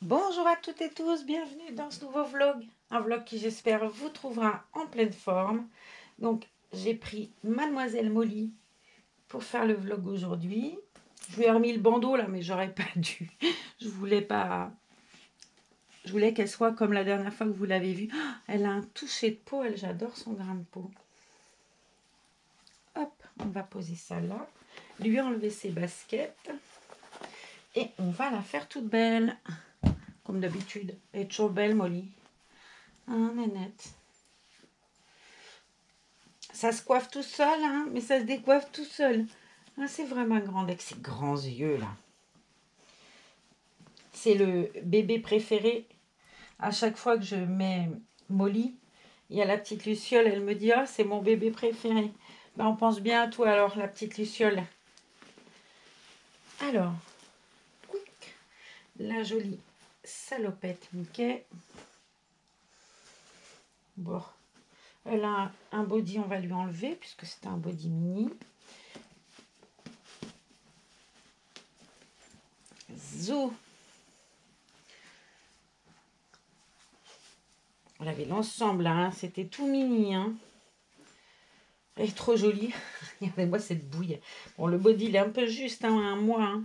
Bonjour à toutes et tous, bienvenue dans ce nouveau vlog. Un vlog qui j'espère vous trouvera en pleine forme. Donc j'ai pris Mademoiselle Molly pour faire le vlog aujourd'hui. Je lui ai remis le bandeau là, mais j'aurais pas dû. Je voulais pas. Je voulais qu'elle soit comme la dernière fois que vous l'avez vue. Oh, elle a un toucher de peau, j'adore son grain de peau. Hop, on va poser ça là. Lui enlever ses baskets. Et on va la faire toute belle. Comme d'habitude. Elle est toujours belle, Molly. Hein, nénette. Ça se coiffe tout seul, hein, mais ça se décoiffe tout seul. Ah, c'est vraiment grande avec ses grands yeux, là. C'est le bébé préféré. À chaque fois que je mets Molly, il y a la petite Luciole, elle me dit « Ah, c'est mon bébé préféré. » Ben, on pense bien à toi, alors, la petite Luciole. Alors, quick, la jolie salopette Mickey. Bon, elle a un body, on va lui enlever, puisque c'est un body mini. Zou. On avait l'ensemble, hein, c'était tout mini. Hein. Elle est trop jolie. Regardez-moi cette bouille. Bon, le body, il est un peu juste, hein, un mois. Hein.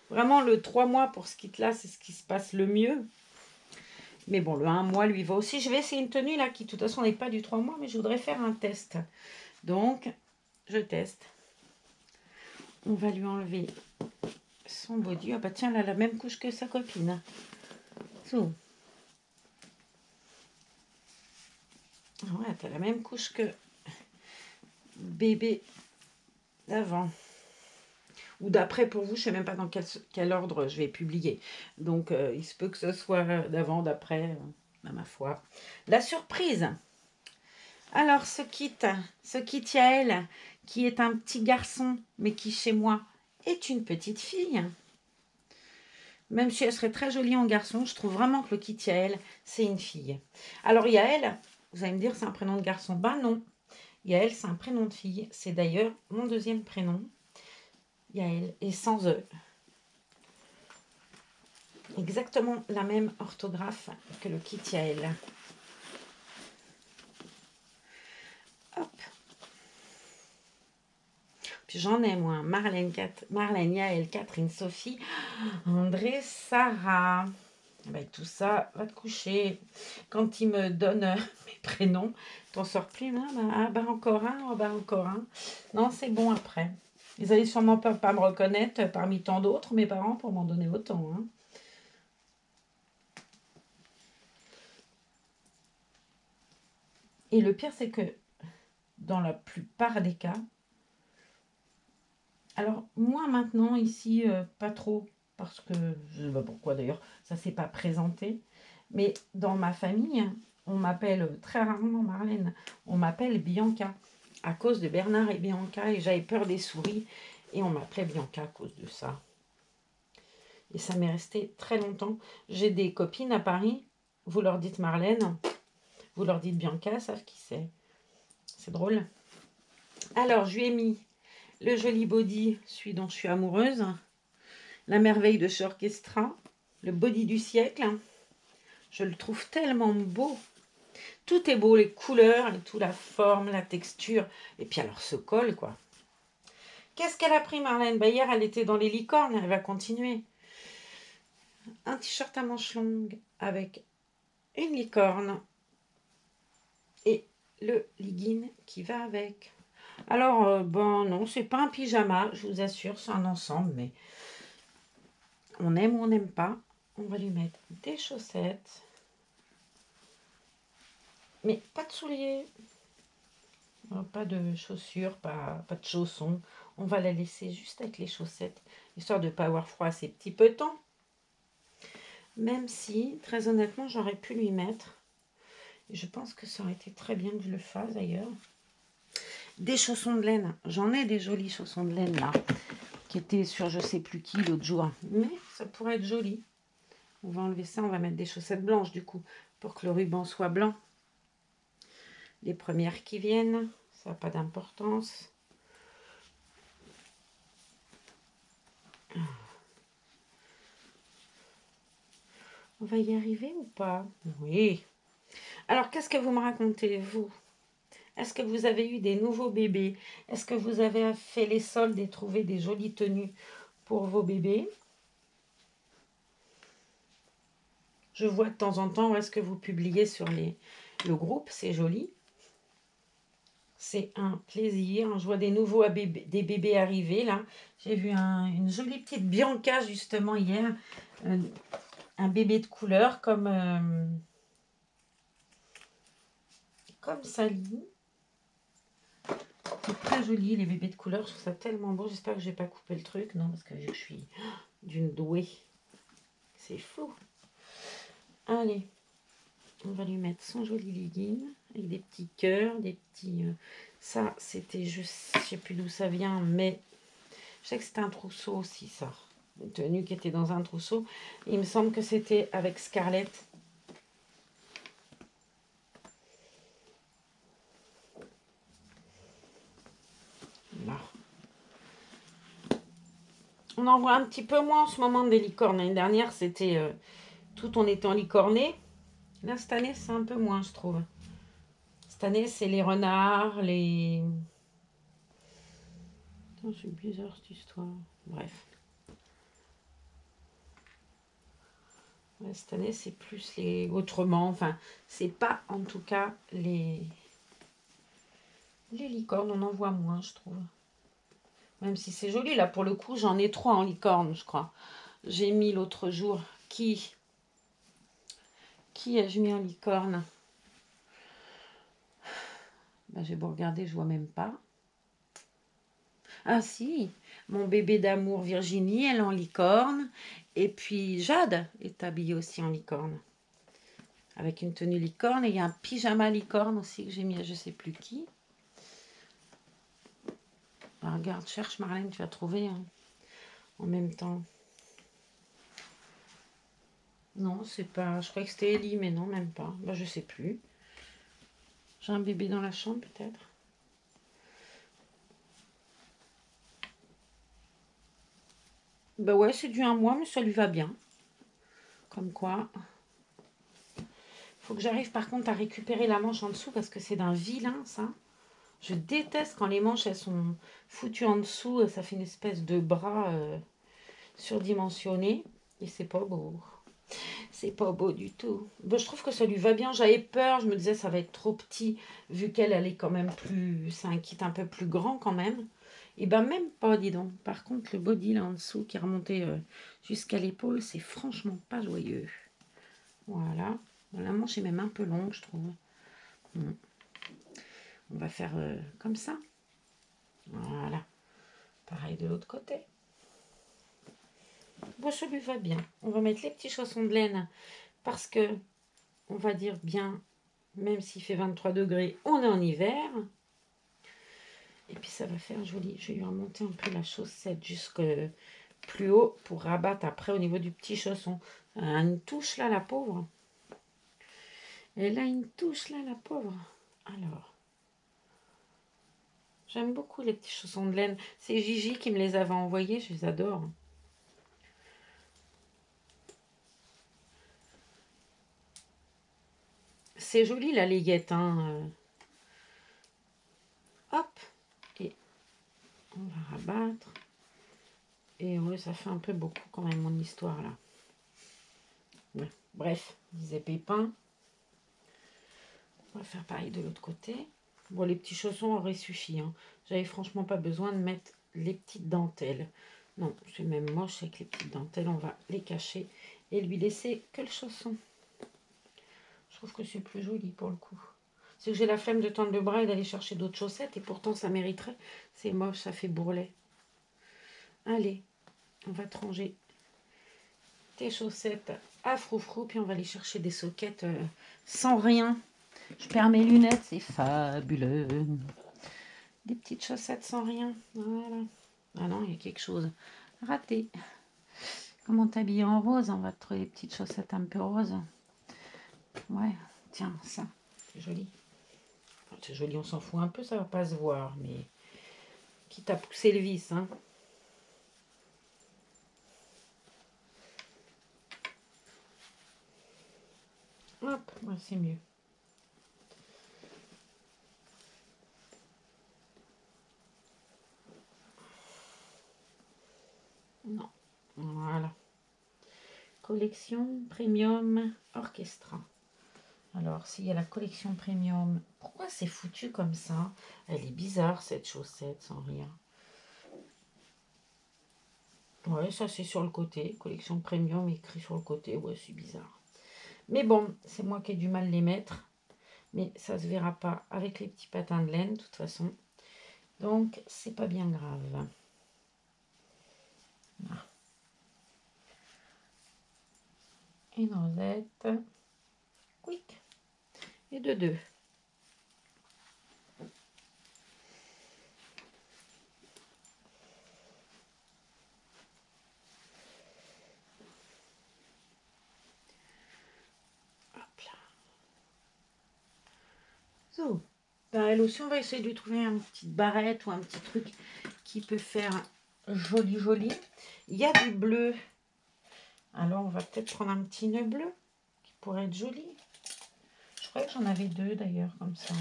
Vraiment, le 3 mois pour ce kit-là, c'est ce qui se passe le mieux. Mais bon, le 1 mois lui va aussi. Je vais essayer une tenue, là, qui de toute façon n'est pas du 3 mois, mais je voudrais faire un test. Donc, je teste. On va lui enlever son body. Ah bah tiens, elle a la même couche que sa copine. Tout. Ouais, t'as la même couche que bébé d'avant. Ou d'après pour vous, je ne sais même pas dans quel ordre je vais publier. Donc, il se peut que ce soit d'avant, d'après, à ma foi. La surprise. Alors, ce kit Yael, qui est un petit garçon, mais qui, chez moi, est une petite fille. Même si elle serait très jolie en garçon, je trouve vraiment que le kit Yael, c'est une fille. Alors, Yael, vous allez me dire, c'est un prénom de garçon. Ben non, Yael, c'est un prénom de fille. C'est d'ailleurs mon deuxième prénom. Yael, et sans E. Exactement la même orthographe que le kit Yael. Hop. Puis j'en ai moi, Marlène, Yael, Catherine, Sophie, André, Sarah. Ben, tout ça, va te coucher. Quand ils me donnent mes prénoms, t'en sors plus, hein? Ah ben encore un, oh ben encore un. Non, c'est bon après. Ils allaient sûrement pas me reconnaître parmi tant d'autres, mes parents, pour m'en donner autant. Hein. Et le pire, c'est que dans la plupart des cas, alors moi maintenant ici, pas trop, parce que je ne sais pas pourquoi d'ailleurs, ça ne s'est pas présenté. Mais dans ma famille, on m'appelle très rarement Marlène, on m'appelle Bianca, à cause de Bernard et Bianca, et j'avais peur des souris, et on m'appelait Bianca à cause de ça. Et ça m'est resté très longtemps. J'ai des copines à Paris, vous leur dites Marlène, vous leur dites Bianca, elles savent qui c'est. C'est drôle. Alors, je lui ai mis le joli body, celui dont je suis amoureuse, la merveille de chez Orchestra, le body du siècle. Je le trouve tellement beau. Tout est beau, les couleurs, et tout, la forme, la texture. Et puis alors ce col, quoi. Qu'est-ce qu'elle a pris, Marlène? Bah, hier, elle était dans les licornes, elle va continuer. Un t-shirt à manches longues avec une licorne et le legging qui va avec. Alors, bon, non, c'est pas un pyjama, je vous assure, c'est un ensemble, mais on aime ou on n'aime pas. On va lui mettre des chaussettes, mais pas de souliers, pas de chaussures, pas de chaussons. On va la laisser juste avec les chaussettes, histoire de ne pas avoir froid à ces petits petons. Même si, très honnêtement, j'aurais pu lui mettre, et je pense que ça aurait été très bien que je le fasse d'ailleurs, des chaussons de laine. J'en ai des jolis chaussons de laine là, qui étaient sur je sais plus qui l'autre jour, mais ça pourrait être joli. On va enlever ça, on va mettre des chaussettes blanches du coup, pour que le ruban soit blanc. Les premières qui viennent, ça n'a pas d'importance. On va y arriver ou pas? Oui. Alors, qu'est-ce que vous me racontez, vous? Est-ce que vous avez eu des nouveaux bébés? Est-ce que vous avez fait les soldes et trouvé des jolies tenues pour vos bébés? Je vois de temps en temps où est-ce que vous publiez sur le groupe, c'est joli. C'est un plaisir. Je vois des nouveaux des bébés arriver là. J'ai vu une jolie petite Bianca justement hier. Un bébé de couleur comme Sally. C'est très joli les bébés de couleur. Je trouve ça tellement beau. J'espère que je n'ai pas coupé le truc. Non, parce que je suis d'une douée. C'est fou. Allez, on va lui mettre son joli legging avec des petits cœurs, des petits... ça, c'était juste... Je sais plus d'où ça vient, mais je sais que c'était un trousseau aussi, ça. Une tenue qui était dans un trousseau. Il me semble que c'était avec Scarlett. Là. On en voit un petit peu moins en ce moment des licornes. L'année dernière, c'était... tout on était en licorné. Là, cette année, c'est un peu moins, je trouve. Cette année, c'est les renards, les... Attends, c'est bizarre cette histoire. Bref. Ouais, cette année, c'est plus les... Autrement, enfin, c'est pas en tout cas les licornes. On en voit moins, je trouve. Même si c'est joli. Là, pour le coup, j'en ai 3 en licorne, je crois. J'ai mis l'autre jour. Qui ai-je mis en licorne? Ben, j'ai beau regarder, je vois même pas. Ah si, mon bébé d'amour Virginie, elle est en licorne. Et puis Jade est habillée aussi en licorne. Avec une tenue licorne. Et il y a un pyjama licorne aussi que j'ai mis à je sais plus qui. Alors, regarde, cherche Marlène, tu vas trouver hein, en même temps. Non, c'est pas... Je croyais que c'était Ellie, mais non, même pas. Ben, je sais plus. J'ai un bébé dans la chambre peut-être. Bah ouais, c'est du 1 mois, mais ça lui va bien. Comme quoi. Faut que j'arrive par contre à récupérer la manche en dessous parce que c'est d'un vilain, ça. Je déteste quand les manches, elles sont foutues en dessous. Ça fait une espèce de bras surdimensionné. Et c'est pas beau. C'est pas beau du tout. Bah, je trouve que ça lui va bien. J'avais peur. Je me disais, ça va être trop petit. Vu qu'elle, elle est quand même plus... C'est un kit un peu plus grand quand même. Et ben même pas, dis donc. Par contre, le body là en dessous qui est remonté jusqu'à l'épaule, c'est franchement pas joyeux. Voilà. La manche est même un peu longue, je trouve. On va faire comme ça. Voilà. Pareil de l'autre côté. Bon, ça lui va bien. On va mettre les petits chaussons de laine parce que, on va dire bien, même s'il fait 23 degrés, on est en hiver. Et puis ça va faire joli. Je vais lui remonter un peu la chaussette jusque plus haut pour rabattre après au niveau du petit chausson. Elle a une touche là, la pauvre. Elle a une touche là, la pauvre. Alors, j'aime beaucoup les petits chaussons de laine. C'est Gigi qui me les avait envoyés, je les adore. C'est joli la layette, hein. Hop, et on va rabattre. Et ouais, ça fait un peu beaucoup quand même mon histoire là. Ouais. Bref, disait Pépin. On va faire pareil de l'autre côté. Bon, les petits chaussons auraient suffi. Hein. J'avais franchement pas besoin de mettre les petites dentelles. Non, c'est même moche avec les petites dentelles. On va les cacher et lui laisser que le chausson. Je trouve que c'est plus joli pour le coup. C'est que j'ai la flemme de tendre le bras et d'aller chercher d'autres chaussettes. Et pourtant, ça mériterait. C'est moche, ça fait bourrelet. Allez, on va te ranger tes chaussettes à froufrou. Puis on va aller chercher des soquettes sans rien. Je perds mes lunettes, c'est fabuleux. Des petites chaussettes sans rien. Voilà. Ah non, il y a quelque chose raté. Comment t'habiller en rose? On va te trouver des petites chaussettes un peu roses. Ouais, tiens, ça, c'est joli. Enfin, c'est joli, on s'en fout un peu, ça va pas se voir, mais quitte à pousser le vis, hein. Hop, ouais, c'est mieux. Non, voilà. Collection Premium Orchestra. Alors, s'il y a la collection Premium, pourquoi c'est foutu comme ça? Elle est bizarre, cette chaussette, sans rien. Ouais, ça c'est sur le côté. Collection Premium écrit sur le côté. Ouais, c'est bizarre. Mais bon, c'est moi qui ai du mal à les mettre. Mais ça se verra pas avec les petits patins de laine, de toute façon. Donc, c'est pas bien grave. Voilà. Une rosette. Quick. Et de deux. Hop là. So. Ben, elle aussi, on va essayer de lui trouver une petite barrette ou un petit truc qui peut faire joli, joli. Il y a du bleu. Alors, on va peut-être prendre un petit nœud bleu qui pourrait être joli. Je croyais que j'en avais deux d'ailleurs, comme ça.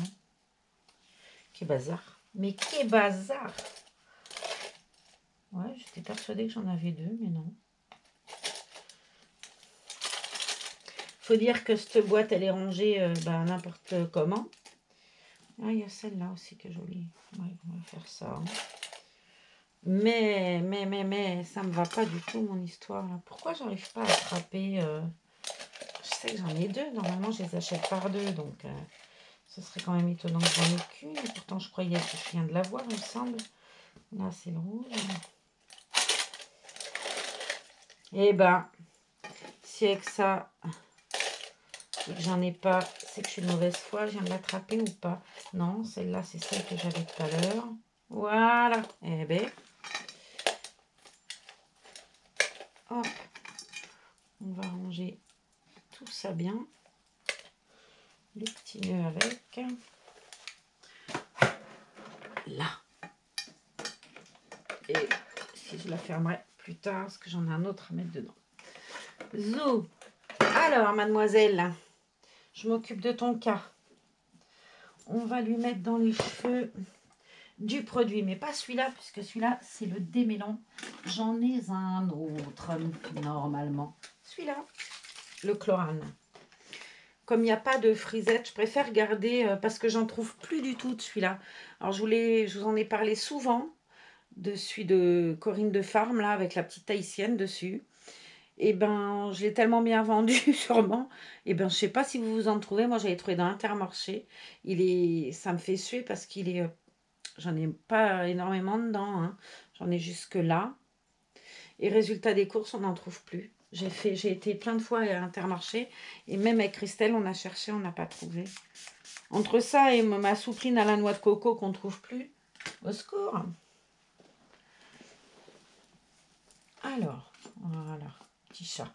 Quel bazar. Mais quel bazar. Ouais, j'étais persuadée que j'en avais deux, mais non. Faut dire que cette boîte, elle est rangée n'importe comment. Ah, il y a celle-là aussi qui est jolie. Ouais, on va faire ça. Mais, ça me va pas du tout, mon histoire. Là. Pourquoi j'arrive pas à attraper Je sais que j'en ai deux. Normalement, je les achète par deux. Donc, ce serait quand même étonnant que j'en ai qu'une. Et pourtant, je croyais que je viens de l'avoir, il me semble. Là, c'est le rouge. Eh ben, si avec ça, et que j'en ai pas, c'est que je suis de mauvaise foi. Je viens de l'attraper ou pas? Non, celle-là, c'est celle que j'avais tout à l'heure. Voilà. Eh ben, hop. On va ranger tout ça bien. Les petits nœuds avec. Là. Et si je la fermerai plus tard, parce que j'en ai un autre à mettre dedans. Zou. Alors, mademoiselle, je m'occupe de ton cas. On va lui mettre dans les cheveux du produit, mais pas celui-là, puisque celui-là, c'est le démêlant. J'en ai un autre, normalement. Celui-là, le Chlorane. Comme il n'y a pas de frisette, je préfère garder, parce que j'en trouve plus du tout de celui-là. Alors, je vous en ai parlé souvent, de celui de Corinne de Farm, là, avec la petite haïtienne dessus. Et ben, je l'ai tellement bien vendu, sûrement. Et ben, je sais pas si vous vous en trouvez. Moi, j'avais trouvé dans Intermarché. Ça me fait suer parce qu'il est, j'en ai pas énormément dedans. Hein. J'en ai jusque là. Et résultat des courses, on n'en trouve plus. J'ai été plein de fois à Intermarché. Et même avec Christelle, on a cherché, on n'a pas trouvé. Entre ça et ma soupline à la noix de coco qu'on ne trouve plus, au secours. Alors, voilà, petit chat.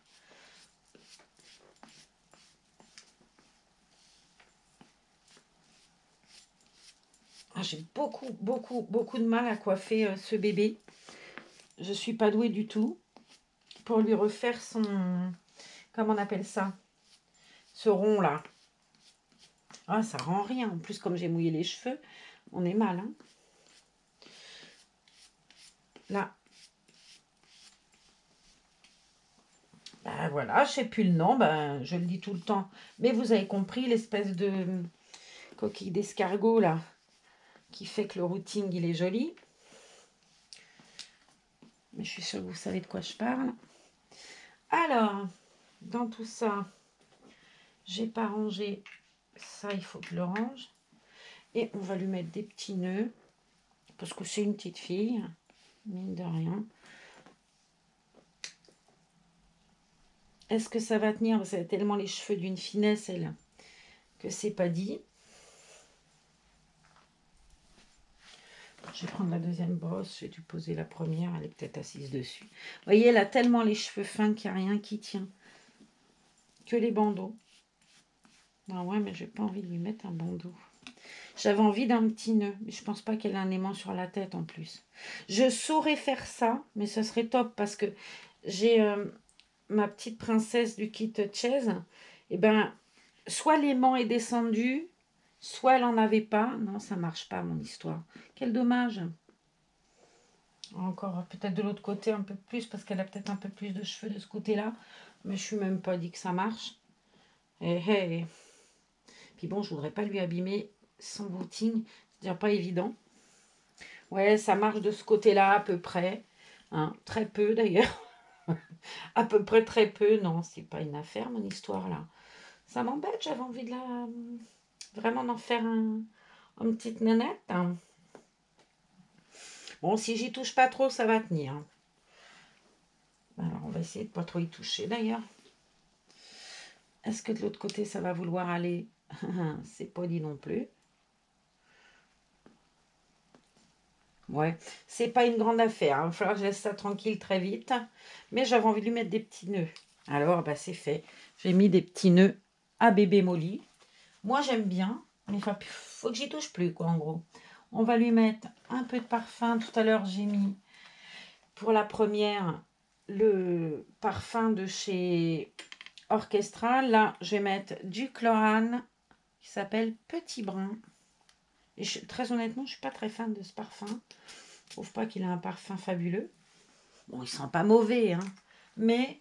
Ah, j'ai beaucoup de mal à coiffer ce bébé. Je ne suis pas douée du tout pour lui refaire son... Comment on appelle ça? Ce rond là. Ah, ça rend rien. En plus, comme j'ai mouillé les cheveux, on est mal. Hein, là. Ben voilà, je sais plus le nom. Ben, je le dis tout le temps. Mais vous avez compris l'espèce de coquille d'escargot là qui fait que le routing il est joli. Mais je suis sûre que vous savez de quoi je parle. Alors, dans tout ça, j'ai pas rangé ça, il faut que je le range. Et on va lui mettre des petits nœuds, parce que c'est une petite fille, mine de rien. Est-ce que ça va tenir? Vous avez tellement les cheveux d'une finesse, elle, que c'est pas dit. Je vais prendre la deuxième brosse, j'ai dû poser la première, elle est peut-être assise dessus. Vous voyez, elle a tellement les cheveux fins qu'il n'y a rien qui tient. Que les bandeaux. Ah ouais, mais j'ai pas envie de lui mettre un bandeau. J'avais envie d'un petit nœud, mais je pense pas qu'elle ait un aimant sur la tête en plus. Je saurais faire ça, mais ce serait top parce que j'ai ma petite princesse du kit chaise. Et ben, soit l'aimant est descendu, soit elle en avait pas. Non, ça marche pas, mon histoire. Quel dommage. Encore peut-être de l'autre côté un peu plus, parce qu'elle a peut-être un peu plus de cheveux de ce côté-là. Mais je suis même pas dit que ça marche. Et puis bon, je voudrais pas lui abîmer son booting. C'est déjà pas évident. Ouais, ça marche de ce côté-là à peu près. Hein, très peu d'ailleurs. À peu près très peu. Non, c'est pas une affaire, mon histoire là. Ça m'embête, j'avais envie de la... Vraiment d'en faire une petite nanette. Hein. Bon, si j'y touche pas trop, ça va tenir. Alors, on va essayer de pas trop y toucher d'ailleurs. Est-ce que de l'autre côté, ça va vouloir aller? C'est pas dit non plus. Ouais, c'est pas une grande affaire. Il va falloir que je laisse ça tranquille très vite. Mais j'avais envie de lui mettre des petits nœuds. Alors, bah, c'est fait. J'ai mis des petits nœuds à bébé Molly. Moi, j'aime bien. Mais il faut que j'y touche plus, quoi, en gros. On va lui mettre un peu de parfum. Tout à l'heure, j'ai mis pour la première le parfum de chez Orchestra. Là, je vais mettre du Chlorane qui s'appelle Petit Brun. Et très honnêtement, je suis pas très fan de ce parfum. Je trouve pas qu'il a un parfum fabuleux. Bon, il sent pas mauvais, hein, mais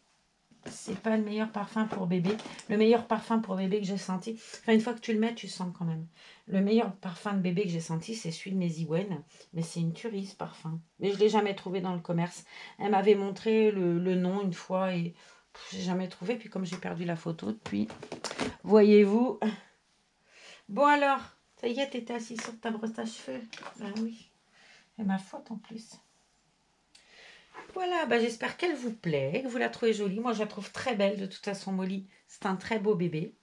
c'est pas le meilleur parfum pour bébé. Le meilleur parfum pour bébé que j'ai senti, enfin une fois que tu le mets, tu sens quand même. Le meilleur parfum de bébé que j'ai senti, c'est celui de Maisie-Wen, mais c'est une tuerie ce parfum. Mais je l'ai jamais trouvé dans le commerce. Elle m'avait montré le nom une fois et j'ai jamais trouvé. Puis comme j'ai perdu la photo depuis, voyez-vous. Bon alors, ça y est, t'étais assis sur ta brosse à cheveux. Ben oui, c'est ma faute en plus. Voilà, bah j'espère qu'elle vous plaît, que vous la trouvez jolie. Moi, je la trouve très belle. De toute façon, Molly, c'est un très beau bébé.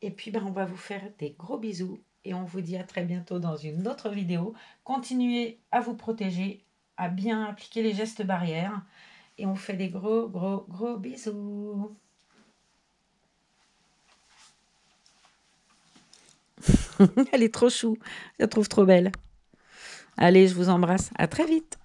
Et puis, bah, on va vous faire des gros bisous. Et on vous dit à très bientôt dans une autre vidéo. Continuez à vous protéger, à bien appliquer les gestes barrières. Et on vous fait des gros, gros, gros bisous. Elle est trop chou. Je la trouve trop belle. Allez, je vous embrasse. À très vite.